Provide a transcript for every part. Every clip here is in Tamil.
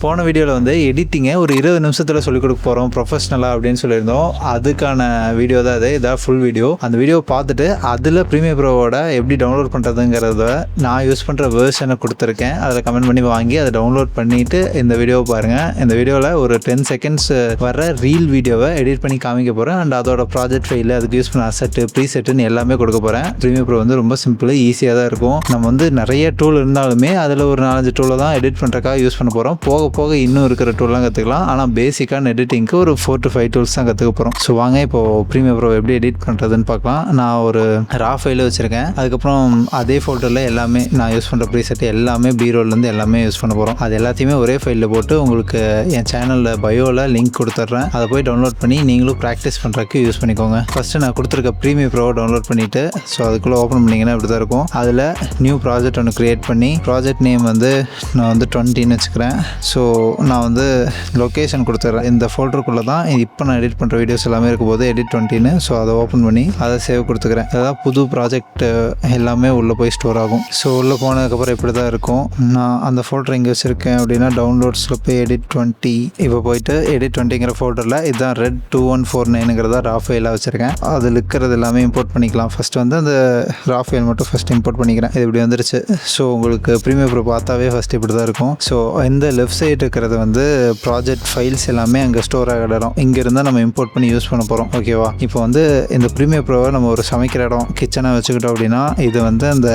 போன வீடியோவில் வந்து எடிட்டிங்கை ஒரு 20 நிமிஷத்தில் சொல்லிக் கொடுக்க போகிறோம் ப்ரொஃபஷ்னலாக அப்படின்னு சொல்லியிருந்தோம். அதுக்கான வீடியோ தான் இது. இதான் ஃபுல் வீடியோ. அந்த வீடியோவை பார்த்துட்டு அதில் ப்ரீமியர் ப்ரோவோட எப்படி டவுன்லோட் பண்ணுறதுங்கிறத நான் யூஸ் பண்ணுற வேர்ஷனை கொடுத்துருக்கேன். அதில் கமெண்ட் பண்ணி வாங்கி அதை டவுன்லோட் பண்ணிவிட்டு இந்த வீடியோவை பாருங்கள். இந்த வீடியோவில் ஒரு 10 செகண்ட்ஸ் வர ரீல் வீடியோவை எடிட் பண்ணி காமிக்க போகிறேன். அண்ட் அதோட ப்ராஜெக்ட் ஃபைல், அதுக்கு யூஸ் பண்ண அசெட்டு, ப்ரீசெட்டுன்னு எல்லாமே கொடுக்க போகிறேன். ப்ரீமியர் ப்ரோ வந்து ரொம்ப சிம்பிள், ஈஸியாக தான் இருக்கும். நம்ம வந்து நிறைய டூல் இருந்தாலுமே அதில் ஒரு 4-5 டூலை தான் எடிட் பண்ணுறதுக்காக யூஸ் பண்ண போகிறோம். போக போக இன்னும் இருக்கிற டூல்லாம் கற்றுக்கலாம். ஆனால் பேசிக்கான எடிட்டிங்க்கு ஒரு 4 to 5 டூல்ஸ் தான் கற்றுக்க போகிறோம். ஸோ வாங்க இப்போது ப்ரீமியர் ப்ரோ எப்படி எடிட் பண்ணுறதுன்னு பார்க்கலாம். நான் ஒரு ரா ஃபைல் வச்சுருக்கேன். அதுக்கப்புறம் அதே ஃபோல்டரில் எல்லாமே நான் யூஸ் பண்ணுற ப்ரீசெட் எல்லாமே பீரோலேருந்து எல்லாமே யூஸ் பண்ண போகிறோம். அது எல்லாத்தையுமே ஒரே ஃபைலில் போட்டு உங்களுக்கு என் சேனலில் பயோவில் லிங்க் கொடுத்துட்றேன். அதை போய் டவுன்லோட் பண்ணி நீங்களும் ப்ராக்டிஸ் பண்ணுறதுக்கு யூஸ் பண்ணிக்கோங்க. ஃபஸ்ட்டு நான் கொடுத்துருக்க ப்ரீமியர் ப்ரோவை டவுன்லோட் பண்ணிவிட்டு ஸோ அதுக்குள்ளே ஓப்பன் பண்ணிங்கன்னா இப்படி தான் இருக்கும். அதில் நியூ ப்ராஜெக்ட் ஒன்று க்ரியேட் பண்ணி ப்ராஜெக்ட் நேம் வந்து நான் வந்து 20ன்னு வச்சுக்கிறேன். ஸோ நான் வந்து லொக்கேஷன் கொடுத்துட்றேன். இந்த ஃபோல்டருக்குள்ளே தான் இப்போ நான் எடிட் பண்ணுற வீடியோஸ் எல்லாமே இருக்கும்போது எடிட் 20ன்னு. ஸோ அதை ஓப்பன் பண்ணி அதை சேவ் கொடுத்துக்கிறேன். அதாவது புது ப்ராஜெக்ட் எல்லாமே உள்ளே போய் ஸ்டோர் ஆகும். ஸோ உள்ளே போனதுக்கப்புறம் இப்படி தான் இருக்கும். நான் அந்த ஃபோல்டர் இங்கே வச்சுருக்கேன் அப்படின்னா டவுன்லோட்ஸில் போய் எடிட் 20 இப்போ போயிட்டு எடிட் 20ங்கிற ஃபோல்டரில் இதுதான் ரெட் 2149ங்கிறத ரா ஃபைலாக வச்சுருக்கேன். அதில் இருக்கிறது எல்லாமே இம்போர்ட் பண்ணிக்கலாம். ஃபஸ்ட்டு வந்து அந்த ரா ஃபைல் மட்டும் ஃபஸ்ட் இம்போர்ட் பண்ணிக்கிறேன். இது இப்படி வந்துருச்சு. ஸோ உங்களுக்கு ப்ரீமியர் ப்ரோ பார்த்தாவே ஃபஸ்ட் இப்படி தான் இருக்கும். ஸோ இந்த லெஃப்ட் சைடு இருக்கிறது வந்து ப்ராஜெக்ட் ஃபைல்ஸ் எல்லாமே அங்கே ஸ்டோர் ஆகிற இடம். இங்கே இருந்தால் நம்ம இம்போர்ட் பண்ணி யூஸ் பண்ண போகிறோம். ஓகேவா? இப்போ வந்து இந்த ப்ரீமியர் ப்ரோவை நம்ம ஒரு சமைக்கிற இடம், கிச்சனாக வச்சுக்கிட்டோம் அப்படின்னா இது வந்து அந்த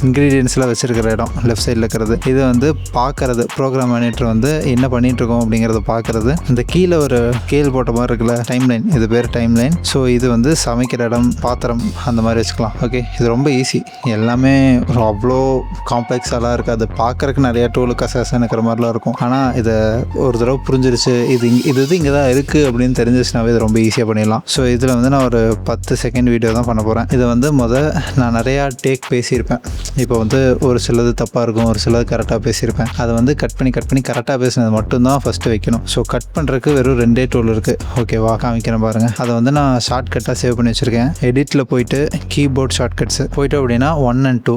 இன்க்ரீடியன்ஸ்லாம் வச்சுருக்கிற இடம் லெஃப்ட் சைடில் இருக்கிறது. இது வந்து பார்க்குறது ப்ரோக்ராம் மேனேஜர் வந்து என்ன பண்ணிகிட்ருக்கோம் அப்படிங்கிறத பார்க்குறது. இந்த கீழே ஒரு ஸ்கேல் போட்ட மாதிரி இருக்குல்ல, டைம்லைன், இது பேர் டைம்லைன். ஸோ இது வந்து சமைக்கிற இடம், பாத்திரம் அந்த மாதிரி வச்சுக்கலாம். ஓகே, இது ரொம்ப ஈஸி. எல்லாமே அவ்வளோ காம்ப்ளெக்ஸாலாம் இருக்காது. பார்க்குறக்கு நிறையா டூலு கசகசன்னு இருக்கிற மாதிரிலாம் இருக்கும். ஆனால் இதை ஒரு தடவை புரிஞ்சிருச்சு, இது இங்கே தான் இருக்குது அப்படின்னு தெரிஞ்சிச்சுனாவே இது ரொம்ப ஈஸியாக பண்ணிடலாம். ஸோ இதில் வந்து நான் ஒரு 10 செகண்ட் வீடியோ தான் பண்ண போகிறேன். இதை வந்து நான் நிறையா டேக் பேசியிருப்பேன். இப்போ வந்து ஒரு சிலது தப்பாக இருக்கும், ஒரு சிலது கரெக்டாக பேசியிருப்பேன். அதை வந்து கட் பண்ணி கரெக்டாக பேசினது மட்டும்தான் ஃபஸ்ட்டு வைக்கணும். ஸோ கட் பண்ணுறதுக்கு வெறும் 2 டூல் இருக்குது. ஓகேவா? காமிக்கிறேன் பாருங்கள். அதை வந்து நான் ஷார்ட்கட்டாக சேவ் பண்ணி வச்சுருக்கேன். எடிட்டில் போயிட்டு கீபோர்ட் ஷார்ட்கட்ஸு போய்ட்டு அப்படின்னா 1 and 2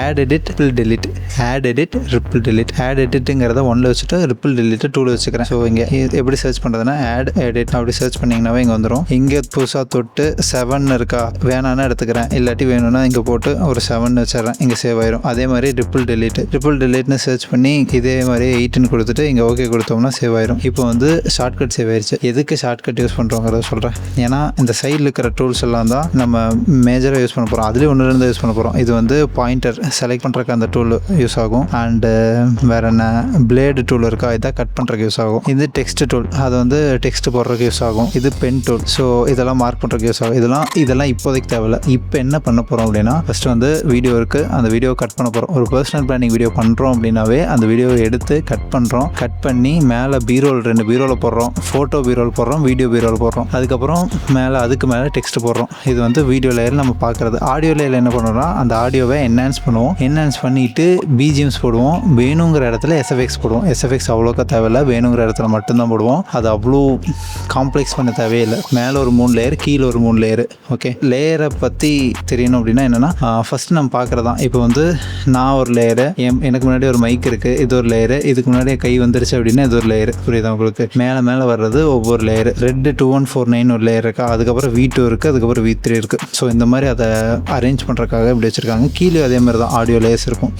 add edit, ripple delete, add edit, ripple delete. Add எடிட்டுங்கிறத 1ல் வச்சுட்டு ரிப்பிள் டெலிட்டு 2ல் வச்சுக்கிறேன். ஸோ இங்கே எப்படி சர்ச் பண்ணுறதுன்னா ஆட் எடிட் அப்படி சர்ச் பண்ணிங்கன்னாவே இங்கே வந்துடும். இங்கே புதுசாக தொட்டு 7 இருக்கா, வேணான்னு எடுத்துக்கிறேன். இல்லாட்டி வேணும்னா இங்கே போட்டு ஒரு 7 வச்சிடறேன். இங்கே சேவ் ஆயிரும். அதே மாதிரி ரிப்பிள் டெலிட்னு சர்ச் பண்ணி இதே மாதிரி 8ன்னு கொடுத்துட்டு இங்கே ஓகே கொடுத்தோம்னா சேவ் ஆயிரும். இப்போ வந்து ஷார்ட்கட் சேவ் ஆயிடுச்சு. எதுக்கு ஷார்ட்கட் யூஸ் பண்ணுறோங்கிறத சொல்கிறேன். ஏன்னா இந்த சைடில் இருக்கிற டூல்ஸ் எல்லாம் தான் நம்ம மேஜராக யூஸ் பண்ண போகிறோம். அதுலேயே 1-2 யூஸ் பண்ண போகிறோம். இது வந்து பாயிண்டர் செலக்ட் பண்ணுறதுக்கு அந்த டூல் யூஸ் ஆகும். அண்டு வேறு என்ன பிளேடு டூல் இருக்கா, இதான் கட் பண்ணுறதுக்கு யூஸ் ஆகும். இது டெக்ஸ்ட் டூல், அது வந்து டெக்ஸ்ட் போடுறதுக்கு யூஸ் ஆகும். இது பென் டூல், ஸோ இதெல்லாம் மார்க் பண்ணுறதுக்கு யூஸ் ஆகும். இதெல்லாம் இப்போதைக்கு தேவையில்லை. இப்போ என்ன பண்ண போகிறோம் அப்படின்னா ஃபஸ்ட்டு வந்து வீடியோ இருக்குது, அந்த வீடியோ கட் பண்ண போகிறோம். ஒரு பர்சனல் பிளானிங் வீடியோ பண்ணுறோம் அப்படின்னாவே அந்த வீடியோவை எடுத்து கட் பண்ணுறோம். கட் பண்ணி மேலே பீரோல் 2 பீரோவில் போடுறோம், ஃபோட்டோ பீரோல் போடுறோம், வீடியோ பீரோல் போடுறோம். அதுக்கப்புறம் அதுக்கு மேலே டெக்ஸ்ட் போடுறோம். இது வந்து வீடியோ லேயர் நம்ம பார்க்குறது. ஆடியோ லேயரில் என்ன பண்ணுறோம்னா அந்த ஆடியோவை என்ஹான்ஸ் பண்ணுவோம். என்ஹான்ஸ் பண்ணிவிட்டு பிஜிஎம்ஸ் போடுவோம். வேணுங்கிற இடத்துல எஸ்எஃப்எக்ஸ் போடுவோம். எஸ்எஃப்எக்ஸ் அவ்வளோக்கா தேவையில்லை, வேணுங்கிற இடத்துல மட்டும்தான் போடுவோம். அது அவ்வளோ காம்ப்ளெக்ஸ் பண்ண தேவையில்லை. மேலே ஒரு 3 லேயர், கீழே ஒரு 3 லேயர். ஓகே, லேயரை பற்றி தெரியணும் அப்படின்னா என்னென்னா ஃபஸ்ட்டு நம்ம பார்க்குறது தான். இப்போ வந்து நான் ஒரு லேயரு, எனக்கு முன்னாடி ஒரு மைக் இருக்குது, இது ஒரு லேயரு. இதுக்கு முன்னாடி கை வந்துருச்சு அப்படின்னா இது ஒரு லேயர். புரியுதா உங்களுக்கு? மேலே வர்றது ஒவ்வொரு லேயர். ரெட் 2149 ஒரு லேயர் இருக்கா, அதுக்கப்புறம் V2 இருக்குது, அதுக்கப்புறம் V3 இருக்குது. ஸோ இந்த மாதிரி அதை அரேஞ்ச் பண்ணுறதுக்காக இப்படி வச்சுருக்காங்க. கீழே அதே மாதிரி தான் ஆடியோ லேயர்ஸ் இருக்கும்.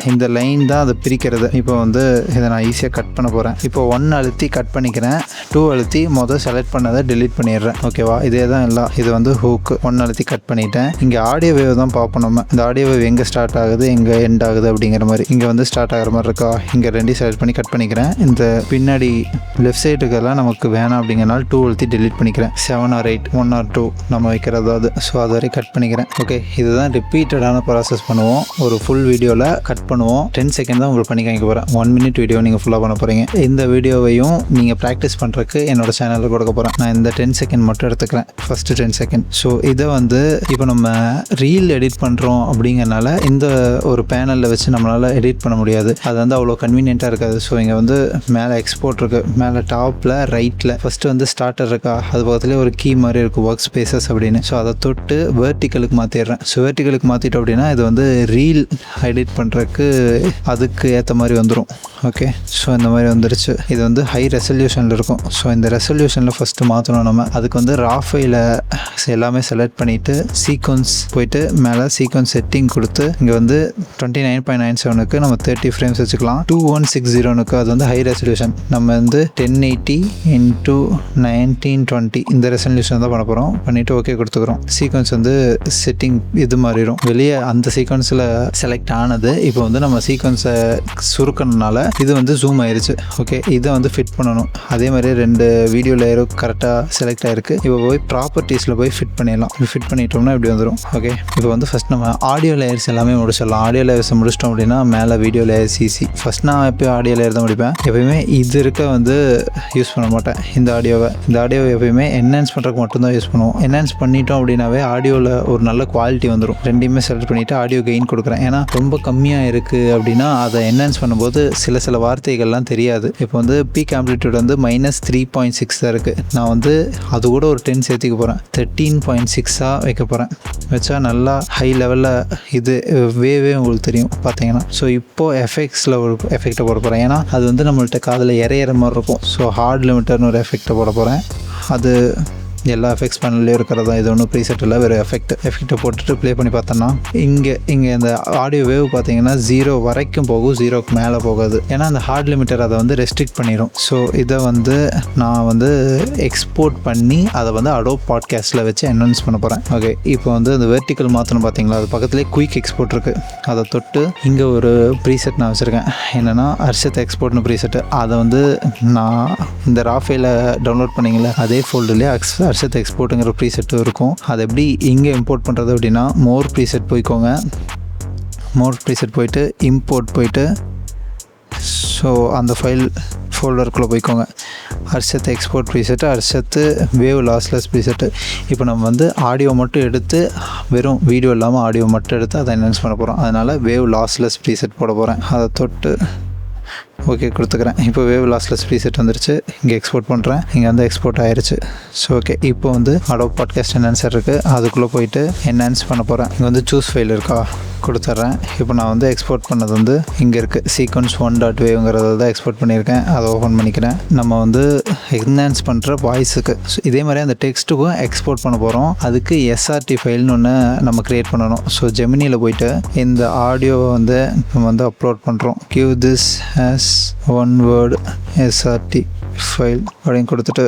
இந்த லைன் தான் அதை பிரிக்கிறது. இப்போ வந்து இதை நான் ஈஸியாக கட் பண்ண போகிறேன். இப்போ 1 அழுத்தி கட் பண்ணிக்கிறேன், 2 அழுத்தி செலக்ட் பண்ணதை டெலிட் பண்ணிடுறேன். ஓகேவா? இதே தான் எல்லாம். இது வந்து ஹூக்கு. 1 அழுத்தி கட் பண்ணிட்டேன். இங்கே ஆடியோ வேவ் தான் பார்ப்போம். நம்ம இந்த ஆடியோ வேவ் எங்கே ஸ்டார்ட் ஆகுது, எங்கே எண்ட் ஆகுது அப்படிங்கிற மாதிரி. இங்கே வந்து ஸ்டார்ட் ஆகிற மாதிரி இருக்கா, இங்கே 2 செலக்ட் பண்ணி கட் பண்ணிக்கிறேன். இந்த பின்னாடி லெஃப்ட் சைடுக்கெல்லாம் நமக்கு வேணாம் அப்படிங்கிறனால 2 அழுத்தி டெலிட் பண்ணிக்கிறேன். 7 or 8, 1 or 2 நம்ம வைக்கிறது அது. ஸோ அது வரை கட் பண்ணிக்கிறேன். ஓகே, இதுதான் ரிப்பீட்டடான ப்ராசஸ் பண்ணுவோம். ஒரு ஃபுல் வீடியோவில் கட் பண்ணுவோம். 10 செகண்ட் தான் உங்களுக்கு பண்ணி காமிக்க போகிறேன். 1 minute வீடியோ நீங்கள் ஃபுல்லாக பண்ண போகிறீங்க. இந்த வீடியோவையும் நீங்கள் ப்ராக்டிஸ் பண்ணுறதுக்கு என்னோட சேனலில் கொடுக்க போகிறேன். நான் இந்த 10 செகண்ட் மட்டும் எடுத்துக்கிறேன், ஃபஸ்ட்டு 10 செகண்ட். ஸோ இதை வந்து இப்போ நம்ம ரீல் எடிட் பண்ணுறோம் அப்படிங்கிறனால இந்த ஒரு பேனலில் வச்சு நம்மளால் எடிட் பண்ண முடியாது. அது வந்து அவ்வளோ கன்வீனியண்ட்டாக இருக்காது. ஸோ இங்கே வந்து மேலே எக்ஸ்போர்ட் இருக்குது, மேலே டாப்பில் ரைட்டில் ஃபஸ்ட்டு வந்து ஸ்டார்டர் இருக்கா, அது பக்கத்துலேயே ஒரு கீ மாதிரி இருக்குது, ஒர்க் ஸ்பேசஸ் அப்படின்னு. ஸோ அதை தொட்டு வெர்டிக்கலுக்கு மாற்றிடுறேன். ஸோ வெர்டிக்கலுக்கு மாற்றிட்டோம் அப்படின்னா இது வந்து ரீல் எடிட் பண்ணுறதுக்கு அதுக்கு ஏற்ற மாதிரி வந்துடும். ஓகே, ஸோ இந்த மாதிரி வந்துருச்சு. இது வந்து ஹை ரெசல்யூஷனில் இருக்கும். ஸோ இந்த ரெசல்யூஷனில் ஃபஸ்ட்டு மாற்றணும் நம்ம. அதுக்கு வந்து ரா ஃபைல எல்லாமே செலக்ட் பண்ணிவிட்டு சீக்வன்ஸ் போயிட்டு மேலே சீக்வன்ஸ் செட்டிங் கொடுத்து இங்கே வந்து 29.97க்கு நம்ம 30 ஃப்ரேம்ஸ் வச்சுக்கலாம். 2160க்கு அது வந்து ஹை ரெசல்யூஷன். நம்ம வந்து 1080 × 1920 இந்த ரெசல்யூஷன் தான் பண்ண போகிறோம். பண்ணிவிட்டு ஓகே கொடுத்துக்கிறோம். சீக்வன்ஸ் வந்து செட்டிங் இது மாறிடும். வெளியே அந்த சீக்வன்ஸில் செலக்ட் ஆனது இப்போ வந்து நம்ம சீக்வன்ஸை சுருக்கணுனால இது வந்து ஜூம் ஆயிருச்சு. ஓகே, இதை வந்து ஃபிட் பண்ணணும். அதே மாதிரி 2 வீடியோ லேயரும் கரெக்டாக செலக்ட் ஆகிருக்கு. இப்போ போய் ப்ராப்பர்ட்டிஸில் போய் ஃபிட் பண்ணிடலாம். ஃபிட் பண்ணிட்டோம்னா இப்படி வந்துடும். ஓகே, இப்போ வந்து ஃபஸ்ட் நம்ம ஆடியோ லேயர்ஸ் எல்லாமே முடிச்சிடலாம். ஆடியோ லேயர்ஸை முடிச்சிட்டோம் அப்படின்னா மேலே வீடியோ லேயர்ஸ் ஈஸி. ஃபஸ்ட் நான் எப்போயும் ஆடியோ லேயர் தான் முடிப்பேன். எப்பயுமே இது இருக்க வந்து யூஸ் பண்ண மாட்டேன். இந்த ஆடியோவை எப்பயுமே என்ஹான்ஸ் பண்ணுறதுக்கு மட்டும்தான் யூஸ் பண்ணுவோம். என்ஹான்ஸ் பண்ணிட்டோம் அப்படின்னாவே ஆடியோவில் ஒரு நல்ல குவாலிட்டி வந்துடும். ரெண்டையுமே செலக்ட் பண்ணிவிட்டு ஆடியோ கெயின் கொடுக்குறேன். ஏன்னா ரொம்ப கம்மியாக இருக்குது அப்படின்னா அதை என்ஹான்ஸ் பண்ணும்போது சில வார்த்தைகள்லாம் தெரியாது. இப்போ வந்து பீக் ஆம்ப்ளிடியூட் வந்து -3.6 தான் இருக்குது. நான் வந்து அது கூட ஒரு 10 சேர்த்துக்க போகிறேன். 13.6 வைக்க போகிறேன். வச்சா நல்லா ஹை லெவலில் இது வேவே உங்களுக்கு தெரியும் பார்த்தீங்கன்னா. ஸோ இப்போது எஃபெக்ட்ஸில் ஒரு எஃபெக்டை போட போகிறேன். ஏன்னா அது வந்து நம்மள்ட்ட காதில் இறையிற மாதிரி இருக்கும். ஸோ ஹார்ட் லிமிட்டர்னு ஒரு எஃபெக்டை போட போகிறேன். அது எல்லா எஃபெக்ட்ஸ் பேனல்லையும் இருக்கிறதா. இது ஒன்றும் ப்ரீசெட் இல்லை, வேறு எஃபெக்டை போட்டுட்டு ப்ளே பண்ணி பார்த்தோன்னா இங்கே இந்த ஆடியோ வேவ் பார்த்தீங்கன்னா 0 வரைக்கும் போகும், 0க்கு மேலே போகாது. ஏன்னா அந்த ஹார்ட் லிமிட்டர் அதை வந்து ரெஸ்ட்ரிக்ட் பண்ணிடும். ஸோ இதை வந்து நான் வந்து எக்ஸ்போர்ட் பண்ணி அதை வந்து அடோப் பாட்காஸ்ட்டில் வச்சு என்ஹான்ஸ் பண்ண போகிறேன். ஓகே, இப்போ வந்து அந்த வெர்டிக்கல் மாற்றணும் பார்த்தீங்களா, அது பக்கத்துலேயே குயிக் எக்ஸ்போர்ட் இருக்குது. அதை தொட்டு இங்கே ஒரு ப்ரீசெட் நான் வச்சுருக்கேன். என்னென்னா அர்ஷத் எக்ஸ்போர்ட்னு ப்ரீசெட்டு. அதை வந்து நான் இந்த ராஃபைல டவுன்லோட் பண்ணிங்களே அதே ஃபோல்டர்லேயே அர்ஷத் எக்ஸ்போர்ட்டுங்கிற ப்ரீசெட்டு இருக்கும். அதை எப்படி இங்கே இம்போர்ட் பண்ணுறது அப்படின்னா மோர் ப்ரீசெட் போய்க்கோங்க. மோர் ப்ரீசெட் போயிட்டு இம்போர்ட் போயிட்டு ஸோ அந்த ஃபைல் ஃபோல்டருக்குள்ளே போய்க்கோங்க. Arshad export preset, Arshad wave lossless preset. இப்போ நம்ம வந்து ஆடியோ மட்டும் எடுத்து வெறும் வீடியோ இல்லாமல் ஆடியோ மட்டும் எடுத்து அதை என்ஹான்ஸ் பண்ண போகிறோம். அதனால் வேவ் லாஸ்லெஸ் ப்ரீசெட் போட போகிறேன். அதை தொட்டு ஓகே கொடுத்துக்கிறேன். இப்போ வேவ் லாஸ்லெஸ் ப்ரீசெட் வந்துருச்சு. இங்கே எக்ஸ்போர்ட் பண்ணுறேன். இங்கே வந்து எக்ஸ்போர்ட் ஆயிடுச்சு. ஸோ ஓகே, இப்போ வந்து அடோப் பாட்காஸ்ட் என்ஹான்சர் இருக்குது. அதுக்குள்ளே போயிட்டு என்ஹான்ஸ் பண்ண போகிறேன். இங்கே வந்து சூஸ் ஃபைல் இருக்கா கொடுத்துட்றேன். இப்போ நான் வந்து எக்ஸ்போர்ட் பண்ணது வந்து இங்கே இருக்குது. சீக்வன்ஸ் 1.waveங்கிறத தான் எக்ஸ்போர்ட் பண்ணியிருக்கேன். அதை ஓப்பன் பண்ணிக்கிறேன். நம்ம வந்து என்ஹான்ஸ் பண்ணுற வாய்ஸுக்கு இதே மாதிரி அந்த டெக்ஸ்ட்டுக்கும் எக்ஸ்போர்ட் பண்ண போகிறோம். அதுக்கு SRT ஃபைல்னு ஒன்று நம்ம க்ரியேட் பண்ணணும். ஸோ ஜெமினியில் போயிட்டு இந்த ஆடியோவை வந்து நம்ம வந்து அப்லோட் பண்ணுறோம். Give this as one word SRT file அப்படின்னு கொடுத்துட்டு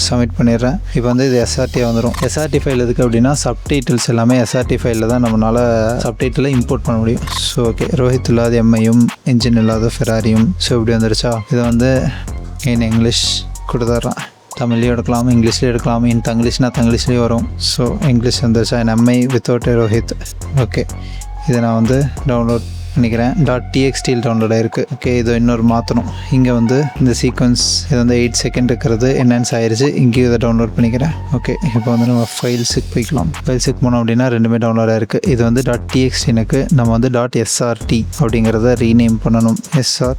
சப்மிட் பண்ணிடுறேன். இப்போ வந்து இது SRT வந்துடும். SRT ஃபைல் எதுக்கு அப்படின்னா சப்டைட்டில்ஸ் எல்லாமே SRT ஃபைலில் தான் நம்மளால் சப்டைட்டில் இம்போர்ட் பண்ண முடியும். ஸோ ஓகே, ரோஹித் இல்லாத எம்ஐயும் இன்ஜின் இல்லாத ஃபெராரியும். ஸோ இப்படி வந்துருச்சா. இதை வந்து இன் இங்கிலீஷ் கொடுத்துட்றேன். தமிழ்லேயும் எடுக்கலாம், இங்கிலீஷ்லேயும் எடுக்கலாம். இன் தங்கிலீஷ்னால் தங்கிலீஷ்லேயும் வரும். ஸோ இங்கிலீஷ் வந்துருச்சா. என் எம்ஐ வித்தவுட் ரோஹித். ஓகே, இதை நான் வந்து டவுன்லோட் பண்ணிக்கிறேன். .txt டவுன்லோட் ஆகிருக்கு. ஓகே, இதை இன்னொரு மாற்றணும். இங்கே வந்து இந்த சீக்வன்ஸ் இது வந்து 8 செகண்ட் இருக்கிறது என்ஹான்ஸ் ஆயிடுச்சு. இங்கேயும் இதை டவுன்லோட் பண்ணிக்கிறேன். ஓகே, இப்போ வந்து நம்ம ஃபைல்ஸுக்கு போய்க்கலாம். ஃபைல்ஸுக்கு போனோம் அப்படின்னா ரெண்டுமே டவுன்லோட் ஆகிருக்கு. இது வந்து .txt நம்ம வந்து .srt அப்படிங்கிறத ரீநேம் பண்ணணும். SRT.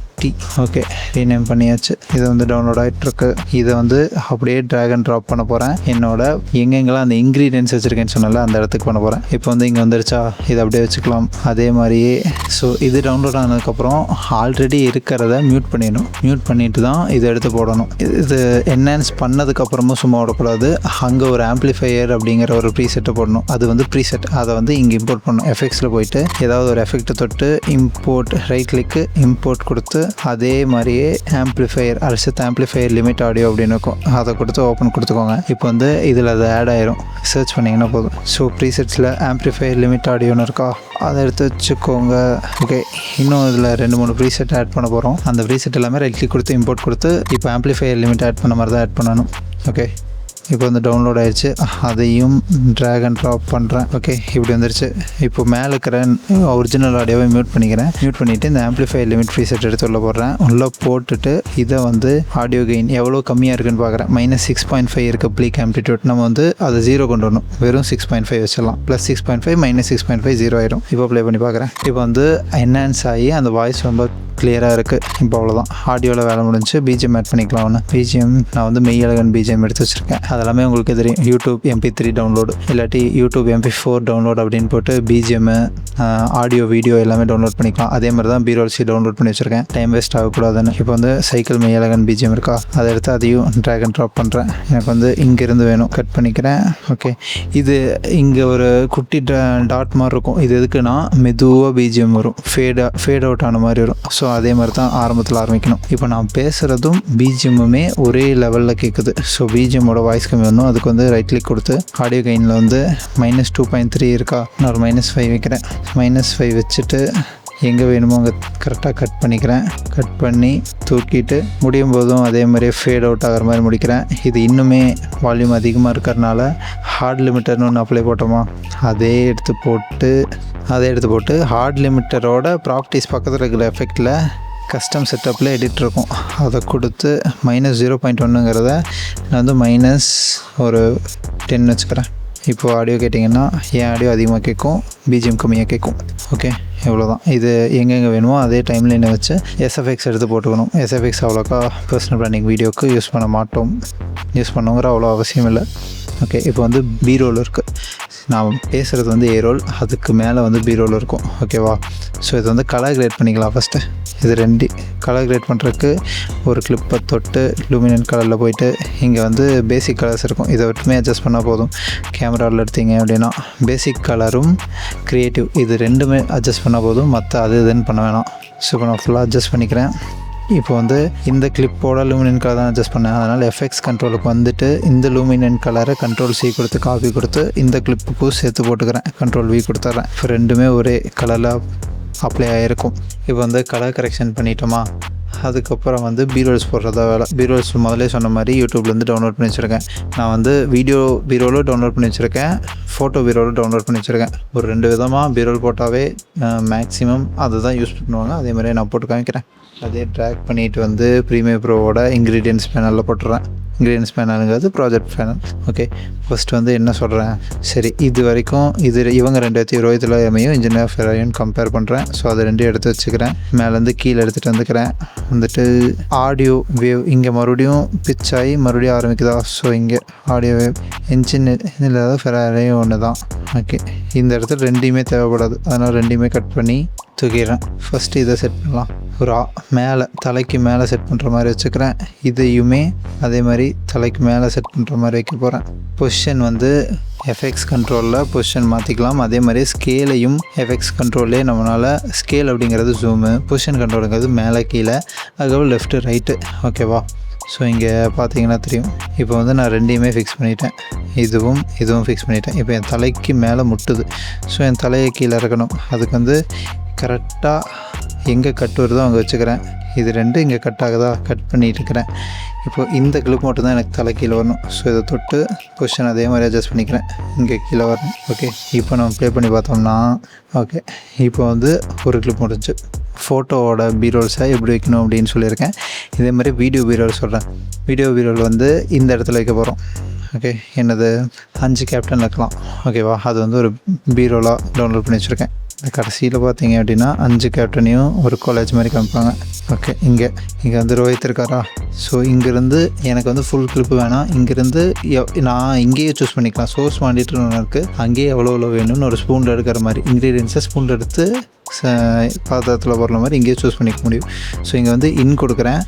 ஓகே, ரீநேம் பண்ணியாச்சு. இது வந்து டவுன்லோட் ஆகிட்டுருக்கு. இதை வந்து அப்படியே ட்ராக் அண்ட் ட்ராப் பண்ண போகிறேன். என்னோட எங்கெங்கெல்லாம் அந்த இன்க்ரீடியன்ஸ் வச்சுருக்கேன்னு சொன்னால அந்த இடத்துக்கு பண்ண போகிறேன். இப்போ வந்து இங்கே வந்துருச்சா, இதை அப்படியே வச்சுக்கலாம். அதே மாதிரியே ஸோ இது டவுன்லோட் ஆனதுக்கப்புறம் ஆல்ரெடி இருக்கிறத மியூட் பண்ணிடணும். மியூட் பண்ணிட்டு தான் இதை எடுத்து போடணும். இது என்ஹான்ஸ் பண்ணதுக்கப்புறமும் சும்மா விடக்கூடாது. அங்கே ஒரு ஆம்ப்ளிஃபையர் அப்படிங்கிற ஒரு ப்ரீசெட்டை போடணும். அது வந்து ப்ரீசெட், அதை வந்து இங்கே இம்போர்ட் பண்ணணும். எஃபெக்ட்ஸில் போயிட்டு ஏதாவது ஒரு எஃபெக்ட்டை தொட்டு இம்போர்ட் ரைட் கிளிக்கு இம்போர்ட் கொடுத்து அதே மாதிரியே amplifier Arshad amplifier limit audio அப்படின்னு இருக்கும். அதை கொடுத்து ஓப்பன் கொடுத்துக்கோங்க. இப்போ வந்து இதில் அது ஆட் ஆயிரும். சர்ச் பண்ணிங்கன்னா போதும். ஸோ ப்ரீசெட்ஸில் ஆம்ப்ளிஃபையர் லிமிட் ஆடியோன்னு இருக்கா, அதை எடுத்து வச்சுக்கோங்க. ஓகே, இன்னும் இதில் 2-3 ப்ரீசெட் ஆட் பண்ண போகிறோம். அந்த ப்ரீசெட் எல்லாமே ரைட் கிளிக் கொடுத்து இம்போர்ட் கொடுத்து இப்போ ஆம்ப்ளிஃபையர் லிமிட் ஆட் பண்ண மாதிரி தான் ஆட் பண்ணணும். ஓகே, இப்போ வந்து டவுன்லோட் ஆயிடுச்சு. அதையும் ட்ராக் அண்ட் ட்ராப் பண்ணுறேன். ஓகே, இப்படி வந்துருச்சு. இப்போ மேலே இருக்கிற ஒரிஜினல் ஆடியோவை மியூட் பண்ணிக்கிறேன். மியூட் பண்ணிவிட்டு இந்த ஆம்ப்ளிஃபையர் லிமிட் ப்ரீசெட் எடுத்து உள்ளே போடுறேன். உள்ளே போட்டுட்டு இதை வந்து ஆடியோ கெயின் எவ்வளோ கம்மியாக இருக்குன்னு பார்க்குறேன். -6.5 இருக்குது பீக் ஆம்ப்ளிடியூட். நம்ம வந்து அதை 0 கொண்டு வரணும். வெறும் 6.5 வச்சிடலாம். +6.5 -6.5 0 ஆயிடும். இப்போ ப்ளே பண்ணி பார்க்குறேன். இப்போ வந்து என்ஹான்ஸ் ஆகி அந்த வாய்ஸ் ரொம்ப கிளியராக இருக்குது. இப்போ அவ்வளோதான், ஆடியோவில் வேலை முடிஞ்சு. பிஜிஎம் ஆட் பண்ணிக்கலாம். ஒன்று பிஜிஎம் நான் வந்து மெய்யழகன் பிஜிஎம் எடுத்து வச்சுருக்கேன். அதை அதெல்லாமே உங்களுக்கு தெரியும். யூடியூப் MP3 டவுன்லோடு இல்லாட்டி யூடியூப் MP4 டவுன்லோட் அப்படின்னு போட்டு பிஜிஎம்மு ஆடியோ வீடியோ எல்லாமே டவுன்லோட் பண்ணிக்கலாம். அதே மாதிரி தான் B-roll டவுன்லோட் பண்ணி வச்சுருக்கேன், டைம் வேஸ்ட் ஆகக்கூடாதுன்னு. இப்போ வந்து சைக்கிள் மெய்யழகன் பிஜிஎம் இருக்கா, அதை எடுத்து அதையும் ட்ராக் அண்ட் ட்ராப் பண்ணுறேன். எனக்கு வந்து இங்கேருந்து வேணும், கட் பண்ணிக்கிறேன். ஓகே, இது இங்கே ஒரு குட்டி டாட் மாதிரி இருக்கும். இது எதுக்குன்னா மெதுவாக பிஜிஎம் வரும், ஃபேட் அவுட் ஆன மாதிரி வரும். ஸோ அதே மாதிரி தான் ஆரம்பத்தில் ஆரம்பிக்கணும். இப்போ நான் பேசுகிறதும் பிஜிஎம்முமே ஒரே லெவலில் கேட்குது. ஸோ பிஜிஎம்மோட வாய்ஸ் கம்மி வரணும். அதுக்கு வந்து ரைட் கிளிக் கொடுத்து ஆடியோ கெயினில் வந்து -2.3 இருக்கா, நான் ஒரு -5 வைக்கிறேன். -5 வச்சுட்டு எங்கே வேணுமோ அங்கே கரெக்டாக கட் பண்ணிக்கிறேன். கட் பண்ணி தூக்கிட்டு முடியும் போதும் அதே மாதிரியே ஃபேட் அவுட் ஆகிற மாதிரி முடிக்கிறேன். இது இன்னுமே வால்யூம் அதிகமாக இருக்கிறதுனால ஹார்ட் லிமிட்டர்னு ஒன்று அப்ளை போட்டோமா, அதே எடுத்து போட்டு ஹார்ட் லிமிட்டரோட ப்ராப்பர்ட்டிஸ் பக்கத்தில் இருக்கிற எஃபெக்டில் கஸ்டம் செட்டப்பில் எடிட் இருக்கும், அதை கொடுத்து -0.1ங்கிறத நான் வந்து -10 வச்சுக்கிறேன். இப்போது ஆடியோ கேட்டிங்கன்னா என் ஆடியோ அதிகமாக கேட்கும், பிஜிஎம் கம்மியாக கேட்கும். ஓகே, இவ்வளோதான். இது எங்கெங்கே வேணுமோ அதே டைம்லைனை வச்சு SFX எடுத்து போட்டுக்கணும். SFX அவ்வளோக்கா பர்சனல் பிராண்டிங் வீடியோவுக்கு யூஸ் பண்ணுங்கிற அவ்வளோ அவசியம் இல்லை. ஓகே, இப்போ வந்து B-roll இருக்குது. நான் பேசுகிறது வந்து A-roll, அதுக்கு மேலே வந்து B-roll இருக்கும். ஓகேவா? ஸோ இது வந்து கலர் கிரேட் பண்ணிக்கலாம் ஃபஸ்ட்டு. இது 2 கலர் கிரேட் பண்ணுறதுக்கு ஒரு கிளிப்பை தொட்டு லூமினன்ட் கலரில் போயிட்டு இங்கே வந்து பேசிக் கலர்ஸ் இருக்கும், இதை மட்டுமே அட்ஜஸ்ட் பண்ணால் போதும். கேமராவில் எடுத்தீங்க அப்படின்னா பேசிக் கலரும் க்ரியேட்டிவ் இது 2மே அட்ஜஸ்ட் பண்ணால் போதும், மற்ற அது இதுன்னு பண்ண வேணாம். ஸோ இப்போ நான் ஃபுல்லாக அட்ஜஸ்ட் பண்ணிக்கிறேன். இப்போ வந்து இந்த கிளிப்போட லூமினன்ட் கலர் தான் அட்ஜஸ்ட் பண்ணேன். அதனால் எஃபெக்ட்ஸ் கண்ட்ரோலுக்கு வந்துட்டு இந்த லூமினன்ட் கலரை Ctrl+C கொடுத்து காப்பி கொடுத்து இந்த கிளிப்புக்கும் சேர்த்து போட்டுக்கிறேன். Ctrl+V கொடுத்துட்றேன். இப்போ 2மே ஒரே கலரில் அப்ளை ஆகிருக்கும். இப்போ வந்து கலர் கரெக்ஷன் பண்ணிட்டோமா, அதுக்கப்புறம் வந்து B-rolls போடுறதா வேலை. B-rolls முதலே சொன்ன மாதிரி யூடியூப்லேருந்து டவுன்லோட் பண்ணி வச்சுருக்கேன். நான் வந்து வீடியோ B-rolலும் டவுன்லோட் பண்ணி வச்சுருக்கேன், ஃபோட்டோ B-rolலும் டவுன்லோட் பண்ணி வச்சுருக்கேன். ஒரு 2 விதமாக B-roll போட்டாவே மேக்ஸிமம் அதை தான் யூஸ் பண்ணுவாங்க. அதே மாதிரி நான் போட்டு காமிக்கிறேன். அதே ட்ராக் பண்ணிவிட்டு வந்து ப்ரீமியர் ப்ரோவோட இன்க்ரீடியன்ட்ஸ் பேனலில் போட்டுறேன். இன்க்ரீடியன்ட்ஸ் பேனலுங்கிறது ப்ராஜெக்ட் பேனல். ஓகே, ஃபஸ்ட்டு வந்து என்ன சொல்கிறேன், சரி இது வரைக்கும் இவங்க 2 ரோஹித் லயமையும் இன்ஜினியர் ஃபெராயும் கம்பேர் பண்ணுறேன். ஸோ அதை 2 எடுத்து வச்சுக்கிறேன். மேலேருந்து கீழே எடுத்துகிட்டு வந்துக்கிறேன். வந்துட்டு ஆடியோ வேவ் இங்கே மறுபடியும் பிச் ஆகி மறுபடியும் ஆரம்பிக்குதா. ஸோ இங்கே ஆடியோ வேவ் இன்ஜின் இல்லாத ஃபெராரியும் ஒன்று தான். ஓகே, இந்த இடத்துல 2மே தேவைப்படாது, அதனால் 2மே கட் பண்ணி தூக்கிடுறேன். ஃபஸ்ட்டு இதை செட் பண்ணலாம். ஒரு மேலே தலைக்கு மேலே செட் பண்ணுற மாதிரி வச்சுக்கிறேன். இதையுமே அதே மாதிரி தலைக்கு மேலே செட் பண்ணுற மாதிரி வைக்க போகிறேன். பொசிஷன் வந்து எஃபெக்ட்ஸ் கண்ட்ரோலில் பொசிஷன் மாற்றிக்கலாம். அதே மாதிரி ஸ்கேலையும் எஃபெக்ட்ஸ் கண்ட்ரோல்லே நம்மளால் ஸ்கேல் அப்படிங்கிறது ஜூமு, பொசிஷன் கண்ட்ரோலுங்கிறது மேலே கீழே, அதுக்கப்புறம் லெஃப்ட்டு ரைட்டு. ஓகேவா? ஸோ இங்கே பார்த்தீங்கன்னா தெரியும். இப்போ வந்து நான் 2மே ஃபிக்ஸ் பண்ணிட்டேன், இதுவும் ஃபிக்ஸ் பண்ணிட்டேன். இப்போ என் தலைக்கு மேலே முட்டுது. ஸோ என் தலையை கீழே இறக்கணும். அதுக்கு வந்து கரெக்டாக எங்கே கட் வருதோ அங்கே வச்சுக்கிறேன். இது 2 இங்கே கட் ஆகுதா, கட் பண்ணிகிட்டு இருக்கிறேன். இப்போது இந்த கிளிப் மட்டும் தான் எனக்கு தலை கீழே வரணும். ஸோ இதை தொட்டு பொசிஷன் அதே மாதிரி அட்ஜஸ்ட் பண்ணிக்கிறேன், இங்கே கீழே வரணும். ஓகே, இப்போ நம்ம ப்ளே பண்ணி பார்த்தோம்னா ஓகே, இப்போ வந்து ஒரு கிளிப் முடிஞ்சு. ஃபோட்டோவோட B-rollஸை எப்படி வைக்கணும் அப்படின்னு சொல்லியிருக்கேன். இதே மாதிரி வீடியோ B-roll சொல்கிறேன். வீடியோ B-roll வந்து இந்த இடத்துல வைக்க போகிறோம். ஓகே, என்னது 5 கேப்டன் வைக்கலாம். ஓகேவா? அது வந்து ஒரு B-roll-ஆக டவுன்லோட் பண்ணி வச்சுருக்கேன். கடைசியில் பார்த்தீங்க அப்படின்னா 5 கேப்டனையும் ஒரு காலேஜ் மாதிரி காமிப்பாங்க. ஓகே, இங்கே வந்து ரோஹித் இருக்காரா. ஸோ இங்கேருந்து எனக்கு வந்து ஃபுல் கிளிப்பு வேணாம். இங்கேருந்து நான் இங்கேயே சூஸ் பண்ணிக்கலாம். சோர்ஸ் மானிட்டர்னு ஒன்று இருக்குது, அங்கேயே எவ்வளோ வேணும்னு ஒரு ஸ்பூனில் எடுக்கிற மாதிரி இன்க்ரீடியன்ஸை ஸ்பூனில் எடுத்து பாத்திரத்தில் போடுற மாதிரி இங்கேயே சூஸ் பண்ணிக்க முடியும். ஸோ இங்கே வந்து இன் கொடுக்குறேன்.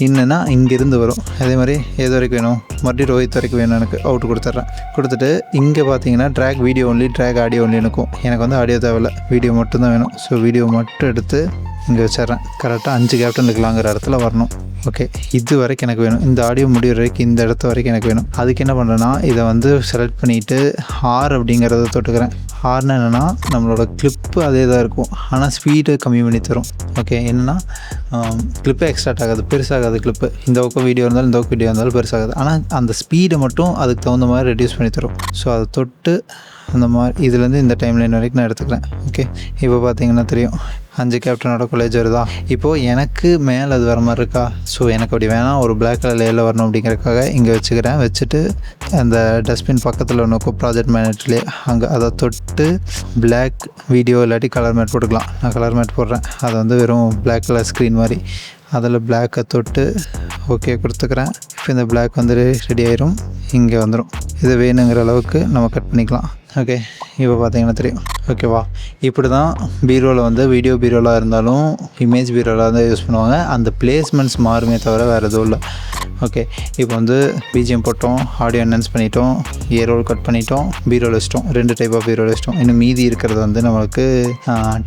இன்னுன்னா இங்கேருந்து வரும். அதே மாதிரி எது வரைக்கும் வேணும், மறுபடியும் ரோஹித் வரைக்கும் வேணும். எனக்கு அவுட் கொடுத்துட்டு இங்கே பார்த்தீங்கன்னா track video only, track audio only இருக்கும். எனக்கு வந்து ஆடியோ தேவையில்லை, வீடியோ மட்டும்தான் வேணும். ஸோ வீடியோ மட்டும் எடுத்து இங்கே வச்சிட்றேன். கரெக்டாக 5 கேப்டன் இருக்கலாங்கிற இடத்துல வரணும். ஓகே, இது வரைக்கும் எனக்கு வேணும். இந்த ஆடியோ முடிகிற வரைக்கும் இந்த இடத்து வரைக்கும் எனக்கு வேணும். அதுக்கு என்ன பண்ணுறேன்னா இதை வந்து செலக்ட் பண்ணிவிட்டு ஆர் அப்படிங்கிறத தொட்டுக்கிறேன். ஆர்னா என்னென்னா நம்மளோட கிளிப்பு அதே தான் இருக்கும், ஆனால் ஸ்பீடு கம்மி பண்ணி தரும். ஓகே, என்னென்னா கிளிப்பே எக்ஸ்ட்ராக்ட் ஆகாது, பெருசாகாது கிளிப்பு. இந்த பக்கம் வீடியோ இருந்தாலும் இந்த பக்கம் வீடியோ இருந்தாலும் பெருசாகாது, ஆனால் அந்த ஸ்பீடை மட்டும் அதுக்கு தகுந்த மாதிரி ரெடியூஸ் பண்ணி தரும். ஸோ அதை தொட்டு அந்த மாதிரி இதுலேருந்து இந்த டைம்லைன் வரைக்கும் நான் எடுத்துக்கிறேன். ஓகே, இப்போ பார்த்தீங்கன்னா தெரியும் 5 கேப்டனோட காலேஜ் வருதா. இப்போது எனக்கு மேலே அது வர மாதிரி இருக்கா. ஸோ எனக்கு அப்படி வேணாம், ஒரு பிளாக் கலர் லேயரில் வரணும் அப்படிங்கிறதுக்காக இங்கே வச்சுக்கிறேன். வச்சுட்டு அந்த டஸ்ட்பின் பக்கத்தில் ஒன்று இருக்கும் ப்ராஜெக்ட் மேனேஜர்லேயே, அங்கே அதை தொட்டு பிளாக் வீடியோ இல்லாட்டி கலர் மேட் போட்டுக்கலாம். நான் கலர் மேட் போடுறேன். அதை வந்து வெறும் பிளாக் கலர் ஸ்க்ரீன் மாதிரி அதில் பிளாக்கை தொட்டு ஓகே கொடுத்துக்கிறேன். இப்போ இந்த பிளாக் வந்து ரெடி ஆயிரும், இங்கே வந்துடும். இது வேணுங்கிற அளவுக்கு நம்ம கட் பண்ணிக்கலாம். ஓகே, இப்போ பார்த்தீங்கன்னா தெரியும். ஓகேவா, இப்படி தான் பீரோவில் வந்து வீடியோ பீரோலாக இருந்தாலும் இமேஜ் பீரோலாக தான் யூஸ் பண்ணுவாங்க. அந்த பிளேஸ்மெண்ட்ஸ் மாறுமே தவிர வேறு எதுவும் இல்லை. ஓகே, இப்போ வந்து பிஜிஎம் போட்டோம், ஆடியோ என்ஹான்ஸ் பண்ணிட்டோம், ரோல் கட் பண்ணிட்டோம், பீரோவில் வச்சிட்டோம். 2 டைப் ஆஃப் பீரோவில் வச்சிட்டோம். இன்னும் மீதி இருக்கிறது வந்து நம்மளுக்கு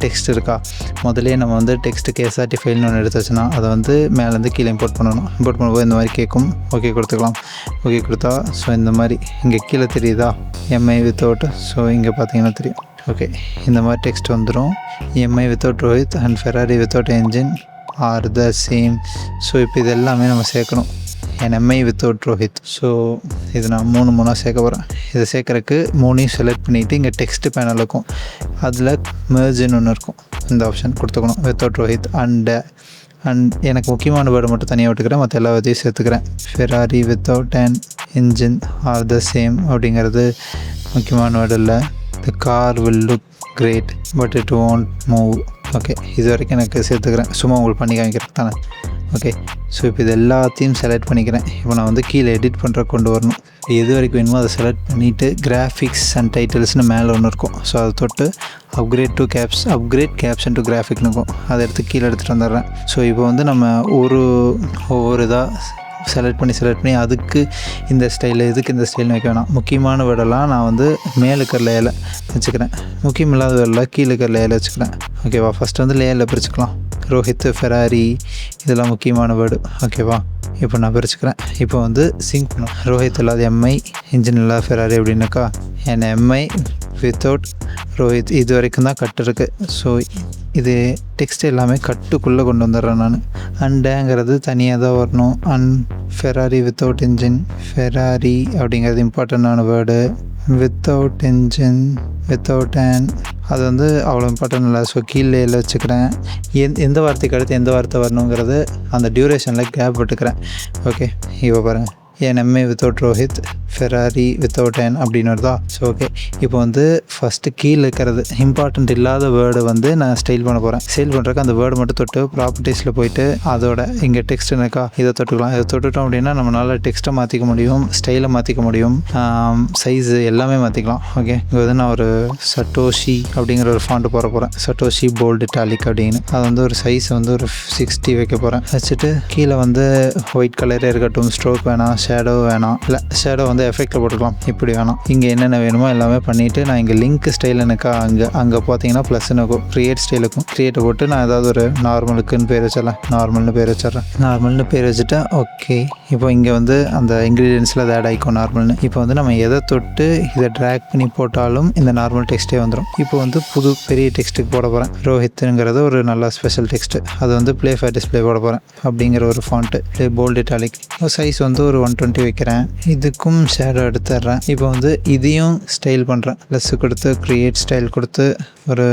டெக்ஸ்ட் இருக்கா. முதலே நம்ம வந்து டெக்ஸ்ட்டு கேஎஸ்ஆர்டி ஃபைல்னு ஒன்று எடுத்துச்சுன்னா அதை வந்து மேலேருந்து கீழே இம்போர்ட் பண்ணணும். இம்போர்ட் பண்ணும்போது இந்த மாதிரி கேட்கும். ஓகே கொடுத்துக்கலாம். ஓகே கொடுத்தா ஸோ இந்த மாதிரி இங்கே கீழே தெரியுதா எம்ஐ வித்தவுட். ஸோ இங்கே பார்த்தீங்கன்னா தெரியும். ஓகே, இந்த மாதிரி டெக்ஸ்ட் வந்துடும். Mi without Rohit and Ferrari without engine R the same. So இப்போ இது எல்லாமே நம்ம சேர்க்கணும். Mi without Rohit. ஸோ இது நான் 3 சேர்க்க போகிறேன். இதை சேர்க்குறக்கு 3 செலக்ட் பண்ணிவிட்டு இங்கே டெக்ஸ்ட் பேனல் இருக்கும், அதில் மெர்ஜின்னு ஒன்று இருக்கும். இந்த ஆப்ஷன் கொடுத்துக்கணும். வித்தவுட் ரோஹித் அண்ட் எனக்கு முக்கியமான வேர்டு மட்டும் தனியாக விட்டுக்கிறேன், மற்ற எல்லா விதையும் சேர்த்துக்கிறேன். Ferrari without and engine are the same அப்படிங்கிறது முக்கியமான வேர்டு இல்லை. The car will look great but it won't move. Okay, இது வரைக்கும் எனக்கு சேர்த்துக்கிறேன், சும்மா உங்களுக்கு பண்ணி காமிக்கிறதுக்கு தானே. ஓகே, ஸோ இப்போ இது எல்லாத்தையும் செலக்ட் பண்ணிக்கிறேன். இப்போ நான் வந்து கீழே எடிட் பண்ணுற கொண்டு வரணும். எது வரைக்கும் வேணுமோ அதை செலக்ட் பண்ணிவிட்டு கிராஃபிக்ஸ் அண்ட் டைட்டில்ஸ்னு மேலே ஒன்று இருக்கும். ஸோ அதை தொட்டு அப்கிரேட் கேப்ஷன் டு கிராஃபிக்னு இருக்கும். அதை எடுத்து கீழே எடுத்துகிட்டு வந்துடுறேன். ஸோ இப்போ வந்து நம்ம ஒவ்வொரு இதாக செலக்ட் பண்ணி அதுக்கு இந்த ஸ்டைலில் இதுக்கு இந்த ஸ்டைல்னு வைக்க வேணாம். முக்கியமான வேர்டெல்லாம் நான் வந்து மேலுக்கிற லேயில் வச்சுக்கிறேன், முக்கியம் இல்லாத வேர்டில் கீழுக்கிற லேயில் வச்சுக்கிறேன். ஓகேவா, ஃபஸ்ட்டு வந்து லேயில் பிரிச்சுக்கலாம். ரோஹித், ஃபெராரி இதெல்லாம் முக்கியமான வேர்டு. ஓகேவா, இப்போ நான் பிரிச்சுக்கிறேன். இப்போ வந்து சிங்க் பண்ணும். ரோஹித் இல்லாத எம்ஐ, இன்ஜின் இல்லாத ஃபெராரி அப்படின்னாக்கா என் எம்ஐ வித்தவுட் ரோஹித். இது வரைக்கும் தான் கட்டு இருக்குது. ஸோ இது டெக்ஸ்ட் எல்லாமே கட்டுக்குள்ளே கொண்டு வந்துடுறேன் நான். அண்டேங்கிறது தனியாக தான் வரணும். ஃபெராரி வித்தவுட் இன்ஜின், ஃபெராரி அப்படிங்கிறது இம்பார்ட்டண்ட்டான word. Without engine, without and அது வந்து அவ்வளோ இம்பார்ட்டன்ட் இல்லை. ஸோ கீழே வச்சுக்கிறேன். எந்த வார்த்தைக்கு அடுத்து எந்த வார்த்தை வரணுங்கிறது அந்த டியூரேஷனில் கேப் விட்டுக்கிறேன். ஓகே, இப்போ பாருங்கள், என் M A without Rohit, Ferrari without என் அப்படின்னு வருதா. ஸோ ஓகே, இப்போ வந்து ஃபஸ்ட்டு கீழே இருக்கிறது இம்பார்ட்டண்ட் இல்லாத வேர்டு வந்து நான் ஸ்டைல் பண்ண போகிறேன். ஸ்டைல் பண்ணுறக்கு அந்த வேர்டு மட்டும் தொட்டு ப்ராப்பர்ட்டிஸில் போயிட்டு அதோட இங்கே டெக்ஸ்ட் இருக்கா இதை தொட்டுக்கலாம். இதை தொட்டுட்டோம் அப்படின்னா நம்மளால் டெக்ஸ்ட்டை மாற்றிக்க முடியும், ஸ்டைலை மாற்றிக்க முடியும், சைஸு எல்லாமே மாற்றிக்கலாம். ஓகே, இங்கே வந்து நான் ஒரு சட்டோஷி அப்படிங்கிற ஒரு ஃபாண்ட் போகிறேன். சட்டோஷி போல்டு இட்டாலிக் அப்படின்னு. அது வந்து ஒரு சைஸ் வந்து ஒரு 60 வைக்க போகிறேன். வச்சுட்டு கீழே வந்து ஒயிட் கலரே இருக்கட்டும், ஸ்ட்ரோக் வேணாம், ஷேடோ வேணாம். இல்லை, ஷேடோ வந்து எஃபெக்டில் போட்டுக்கலாம், இப்படி வேணாம். இங்கே என்னென்ன வேணுமோ எல்லாமே பண்ணிவிட்டு நான் இங்கே லிங்க் ஸ்டைல் எனக்கு அங்கே பார்த்தீங்கன்னா ப்ளஸ்ன்னு இருக்கும், க்ரியேட் ஸ்டைலுக்கும். க்ரியேட்டை போட்டு நான் ஏதாவது ஒரு நார்மலுக்குன்னு பேர் வச்சிடலாம். நார்மல்னு பேர் வச்சுட்டேன். ஓகே, இப்போ இங்கே வந்து அந்த இன்க்ரீடியன்ஸில் அதை ஆட் ஆகிக்கும் நார்மல்னு. இப்போ வந்து நம்ம எதை தொட்டு இதை ட்ராக் பண்ணி போட்டாலும் இந்த நார்மல் டெக்ஸ்ட்டே வந்துடும். இப்போ வந்து புது பெரிய டெக்ஸ்ட்டுக்கு போட போகிறேன். ரோஹித்துங்கிறது ஒரு நல்ல ஸ்பெஷல் டெக்ஸ்ட்டு. அது வந்து ப்ளே ஃபேர் டிஸ்பிளே போட போகிறேன் அப்படிங்கிற ஒரு font. Play bolt italic. Size வந்து ஒரு 120 வைக்கிறேன். இதுக்கும் ஷேடோ எடுத்துடுறேன். இப்போ வந்து இதையும் ஸ்டைல் பண்ணுறேன். ப்ளஸ் கொடுத்து க்ரியேட் ஸ்டைல் கொடுத்து ஒரு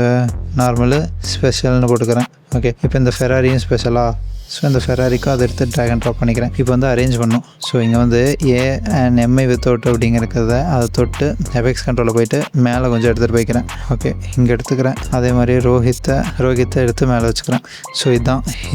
நார்மலு ஸ்பெஷல்னு போட்டுக்கிறேன். ஓகே, இப்போ இந்த ஃபெராரியும் ஸ்பெஷலாக. ஸோ இந்த ஃபெராரிக்கும் அதை எடுத்து ட்ராக் அண்ட் ட்ராப் பண்ணிக்கிறேன். இப்போ வந்து அரேஞ்ச் பண்ணணும். ஸோ இங்கே வந்து எம்ஐ வித்தவுட் அப்படிங்கிறத அதை தொட்டு எஃபெக்ட்ஸ் கண்ட்ரோலில் போயிட்டு மேலே கொஞ்சம் எடுத்துகிட்டு போய்க்கிறேன். ஓகே, இங்கே எடுத்துக்கிறேன். அதே மாதிரி ரோஹித்தை எடுத்து மேலே வச்சுக்கிறேன். ஸோ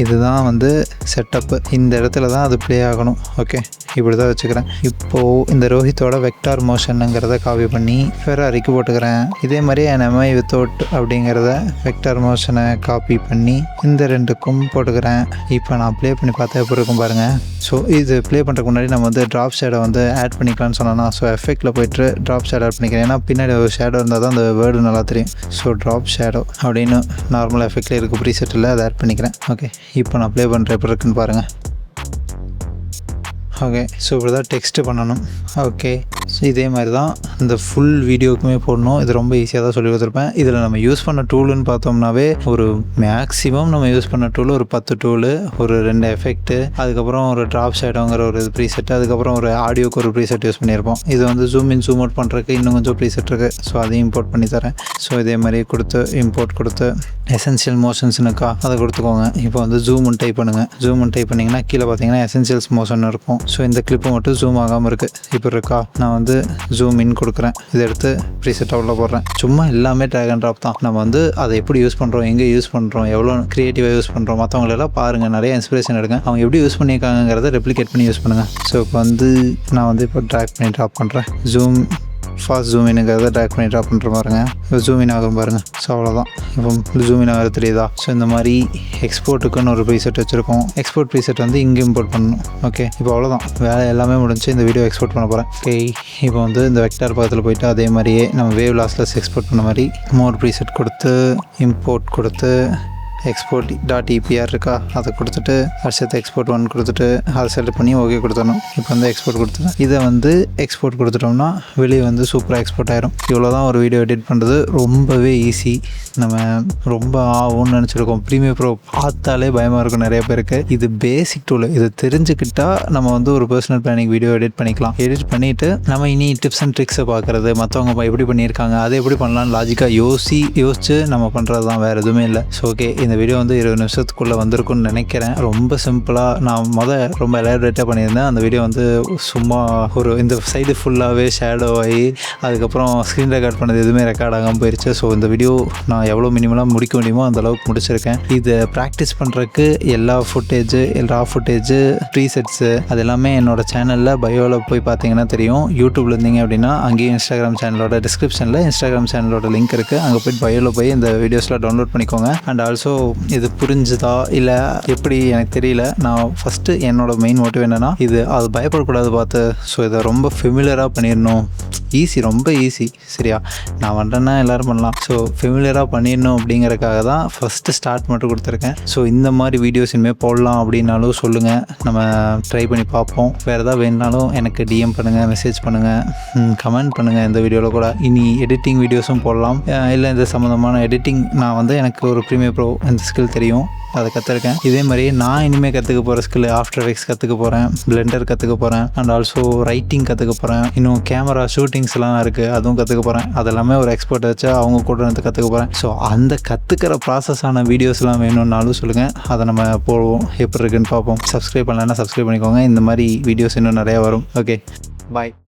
இதுதான் வந்து செட்டப்பு. இந்த இடத்துல தான் அது ப்ளே ஆகணும். ஓகே, இப்படி தான் வச்சுக்கிறேன். இப்போது இந்த ரோஹித்தோட வெக்டார் மோஷனுங்கிறத காப்பி பண்ணி ஃபெராரிக்கு போட்டுக்கிறேன். இதே மாதிரி எம்ஐ வித்தவுட் அப்படிங்கிறத வெக்டார் மோஷனை காப்பி பண்ணி இந்த 2க்கும் போட்டுக்கிறேன். இப்போ நான் ப்ளே பண்ணி பார்த்தா எப்படி இருக்கும் பாருங்கள். ஸோ இது ப்ளே பண்ணுறதுக்கு முன்னாடி நம்ம வந்து ட்ராப் ஷேடை வந்து ஆட் பண்ணிக்கலாம்னு சொன்னோன்னா, ஸோ எஃபெக்ட்டில் போய்ட்டு ட்ராப் ஷேடோ ஆட் பண்ணிக்கிறேன். ஏன்னா பின்னாடி ஒரு ஷேடோ இருந்தால் தான் அந்த வேர்டு நல்லா தெரியும். ஸோ ட்ராப் ஷேடோ அப்படின்னு நார்மல் எஃபெக்ட்டில் இருக்குது, ப்ரீசெட்டில் அதை ஆட் பண்ணிக்கிறேன். ஓகே, இப்போ நான் ப்ளே பண்ணுற எப்படி இருக்குன்னு பாருங்கள். ஓகே, ஸோ இப்படி தான் டெக்ஸ்ட்டு பண்ணணும். ஓகே, ஸோ இதே மாதிரி தான் இந்த ஃபுல் வீடியோக்குமே போடணும். இது ரொம்ப ஈஸியாக தான் சொல்லி கொடுத்துருப்பேன். இதில் நம்ம யூஸ் பண்ண டூலுன்னு பார்த்தோம்னாவே ஒரு மேக்ஸிமம் நம்ம யூஸ் பண்ண டூலு ஒரு 10 டூலு, ஒரு 2 எஃபெக்ட்டு, அதுக்கப்புறம் ஒரு ட்ராப் ஷேடோங்கிற ஒரு ப்ரீசெட்டு, அதுக்கப்புறம் ஒரு ஆடியோக்கு ஒரு ப்ரீசெட் யூஸ் பண்ணியிருப்போம். இது வந்து ஜூம் இன் ஜூம் அவுட் பண்ணுறதுக்கு இன்னும் கொஞ்சம் ப்ரீசெட் இருக்குது. ஸோ அதையும் இம்போர்ட் பண்ணி தரேன். ஸோ இதே மாதிரி கொடுத்து இம்போர்ட் கொடுத்து எசென்ஷியல் மோஷன்ஸ்னுக்கா அதை கொடுத்துக்கோங்க. இப்போ வந்து ஜூம் டைப் பண்ணுங்கள். ஜூம் டைப் பண்ணிங்கன்னா கீழே பார்த்தீங்கன்னா எசென்ஷியல்ஸ் மோஷன் இருக்கும். ஸோ இந்த கிளிப்பு மட்டும் ஜூம் ஆகாமல் இருக்குது. இப்போ இருக்கா, நான் வந்து வந்து ஜூம் இன் கொடுக்குறேன். இதை எடுத்து ப்ரீசெட்டாக உள்ள போடுறேன். சும்மா எல்லாமே ட்ராக் அண்ட் ட்ராப் தான். நம்ம வந்து அதை எப்படி யூஸ் பண்ணுறோம், எங்கே யூஸ் பண்ணுறோம், எவ்வளோ க்ரியேட்டிவாக யூஸ் பண்ணுறோம், மற்றவங்களெல்லாம் பாருங்கள், நிறைய இன்ஸ்பிரேஷன் எடுங்க. அவங்க எப்படி யூஸ் பண்ணியிருக்காங்கிறத ரெப்ளிகேட் பண்ணி யூஸ் பண்ணுங்கள். ஸோ இப்போ வந்து நான் வந்து இப்போ ட்ராக் பண்ணி ட்ராப் பண்ணுறேன். ஃபாஸ்ட் ஜூம் இனுங்கிறத ட்ராக் பண்ணி ட்ராப் பண்ணுற பாருங்க. இப்போ ஜூம் இன் ஆகும் பாருங்கள். ஸோ அவ்வளோதான். இப்போ ஜூம் இன் ஆகிறது தெரியுதா? ஸோ இந்த மாதிரி எக்ஸ்போர்ட்டுக்குன்னு ஒரு ப்ரீசெட் வச்சுருக்கோம். எக்ஸ்போர்ட் ப்ரீசெட் வந்து இங்கே இம்போர்ட் பண்ணணும். ஓகே, இப்போ அவ்வளோதான், வேலை எல்லாமே முடிஞ்சு. இந்த வீடியோ எக்ஸ்போர்ட் பண்ண போகிறேன். ஓகே, இப்போ வந்து இந்த வெக்டார் பக்கத்தில் போய்ட்டு அதே மாதிரியே நம்ம வேவ் லாஸ்லெஸ் எக்ஸ்போர்ட் பண்ண மாதிரி மோர் ப்ரீசெட் கொடுத்து இம்போர்ட் கொடுத்து எக்ஸ்போர்ட் .epr இருக்கா, அதை கொடுத்துட்டு அடுத்து எக்ஸ்போர்ட் 1 கொடுத்துட்டு அதை செலக்ட் பண்ணி ஓகே கொடுத்துடணும். இப்போ வந்து எக்ஸ்போர்ட் கொடுத்துட்டேன். இதை வந்து எக்ஸ்போர்ட் கொடுத்துட்டோம்னா வெளியே வந்து சூப்பராக எக்ஸ்போர்ட் ஆயிரும். இவ்வளோ தான் ஒரு வீடியோ எடிட் பண்ணுறது. ரொம்பவே ஈஸி. நம்ம ரொம்ப ஆகும்னு நினச்சிருக்கோம். ப்ரீமியர் ப்ரோ பார்த்தாலே பயமாக இருக்கும் நிறைய பேருக்கு. இது பேசிக் டூல். இது தெரிஞ்சுக்கிட்டால் நம்ம வந்து ஒரு பர்சனல் பிளானிங் வீடியோ எடிட் பண்ணிக்கலாம். எடிட் பண்ணிவிட்டு நம்ம இனி டிப்ஸ் அண்ட் ட்ரிக்ஸை பார்க்குறது, மற்றவங்க எப்படி பண்ணியிருக்காங்க, அதை எப்படி பண்ணலான்னு லாஜிக்காக யோசிச்சு நம்ம பண்ணுறது தான், வேறு எதுவுமே இல்லை. ஸோ ஓகே, இந்த வீடியோ வந்து 20 நிமிஷத்துக்குள்ளே வந்திருக்குன்னு நினைக்கிறேன். ரொம்ப சிம்பிளாக நான் ரொம்ப எலாபரேட்டாக பண்ணியிருந்தேன். அந்த வீடியோ வந்து சும்மா ஒரு இந்த சைடு ஃபுல்லாகவே ஷேடோ ஆகி அதுக்கப்புறம் ஸ்க்ரீன் ரெக்கார்ட் பண்ணது எதுவுமே ரெக்கார்ட் ஆகாமல் போயிடுச்சு. ஸோ இந்த வீடியோ நான் எவ்வளோ மினிமலாக முடிக்க முடியுமோ அந்த அளவுக்கு முடிச்சிருக்கேன். இதை ப்ராக்டிஸ் பண்ணுறதுக்கு எல்லா ஃபுட்டேஜு, ரா ஃபுட்டேஜு, ப்ரீசெட்ஸு அது எல்லாமே என்னோட சேனலில் பயோவில் போய் பார்த்தீங்கன்னா தெரியும். யூடியூப்ல இருந்தீங்க அப்படின்னா அங்கேயும் இன்ஸ்டாகிராம் சேனலோட டிஸ்கிரிப்ஷனில் இன்ஸ்டாகிராம் சேனலோட லிங்க் இருக்குது. அங்கே போயிட்டு பயோவில் போய் இந்த வீடியோஸ்லாம் டவுன்லோட் பண்ணிக்கோங்க. அண்ட் ஆல்சோ இது புரிஞ்சுதா இல்லை எப்படி எனக்கு தெரியல. நான் ஃபஸ்ட்டு என்னோட மெயின் மோட்டிவ் என்னென்னா அது பயப்படக்கூடாது பார்த்து. ஸோ இதை ரொம்ப ஃபெமிலியராக பண்ணிடணும். ஈஸி, ரொம்ப ஈஸி. சரியா, நான் பண்ணுறேன்னா எல்லோரும் பண்ணலாம். ஸோ ஃபெமிலியராக பண்ணிடணும் அப்படிங்கிறதுக்காக தான் ஃபஸ்ட்டு ஸ்டார்ட் மட்டும் கொடுத்துருக்கேன். ஸோ இந்த மாதிரி வீடியோஸ் இனிமேல் போடலாம் அப்படின்னாலும் சொல்லுங்கள், நம்ம ட்ரை பண்ணி பார்ப்போம். வேறு ஏதாவது வேணுனாலும் எனக்கு டிஎம் பண்ணுங்கள், மெசேஜ் பண்ணுங்கள், கமெண்ட் பண்ணுங்கள். இந்த வீடியோவில் கூட இனி எடிட்டிங் வீடியோஸும் போடலாம். இல்லை இந்த சம்மந்தமான எடிட்டிங் நான் வந்து எனக்கு ஒரு ப்ரீமியர் ப்ரோ இந்த ஸ்கில் தெரியும், அதை கற்றுருக்கேன். இதே மாதிரி நான் இனிமேல் கற்றுக்க போகிற ஸ்கில் ஆஃப்டர் எஃபெக்ட்ஸ் கற்றுக்க போகிறேன், பிளெண்டர் கற்றுக்க போகிறேன், அண்ட் ஆல்சோ ரைட்டிங் கற்றுக்க போகிறேன். இன்னும் கேமரா ஷூட்டிங்ஸ்லாம் இருக்குது, அதுவும் கற்றுக்க போகிறேன். அதெல்லாமே ஒரு எக்ஸ்பர்ட் வச்சு அவங்க கூட இருந்து கற்றுக்க போகிறேன். ஸோ அந்த கற்றுக்கிற ப்ராசஸான வீடியோஸ்லாம் வேணும்னாலும் சொல்லுங்கள், அதை நம்ம போடுவோம். எப்படி இருக்குன்னு பார்ப்போம். சப்ஸ்கிரைப் பண்ணலைன்னா சப்ஸ்கிரைப் பண்ணிக்கோங்க. இந்த மாதிரி வீடியோஸ் இன்னும் நிறையா வரும். ஓகே, பாய்.